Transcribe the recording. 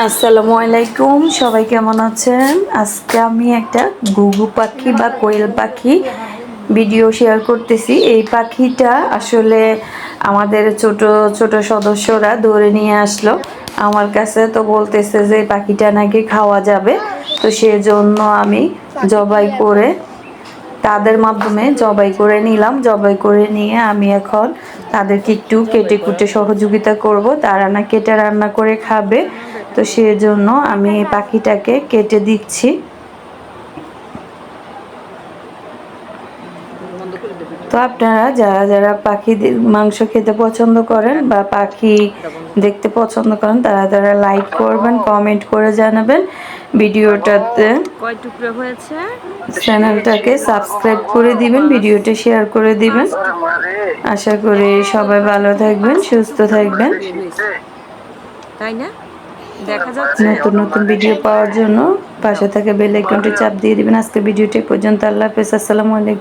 আসসালামু আলাইকুম, সবাই কেমন আছেন? আজকে আমি একটা ঘুঘু পাখি বা কোয়েল পাখি ভিডিও শেয়ার করতেছি। এই পাখিটা আসলে আমাদের ছোট ছোট সদস্যরা ধরে নিয়ে আসলো আমার কাছে, তো বলতেছে যে এই পাখিটা নাকি খাওয়া যাবে। তো সেজন্য আমি জবাই করে তাদের মাধ্যমে জবাই করে নিলাম। জবাই করে নিয়ে আমি এখন তাদেরকে একটু কেটে কুটে সহযোগিতা করব, তারা না কেটে রান্না করে খাবে। তো সেজন্য আমি এই পাখিটাকে কেটে দিচ্ছি। তো আপনারা যারা যারা পাখি মাংস খেতে পছন্দ করেন বা পাখি দেখতে পছন্দ করেন তারা তারা লাইক করবেন, কমেন্ট করে জানাবেন। ভিডিওটাতে কয় টুকরো হয়েছে, চ্যানেলটাকে সাবস্ক্রাইব করে দিবেন, ভিডিওটা শেয়ার করে দিবেন। আশা করি সবাই ভালো থাকবেন, সুস্থ থাকবেন। তাই না? দেখা যাচ্ছে নতুন নতুন ভিডিও পাওয়ার জন্য পাশে থাকা বেল আইকনটি চাপ দিয়ে দিবেন। আজকে ভিডিওটি পর্যন্ত। আল্লাহ হাফেজ, আসসালামু আলাইকুম।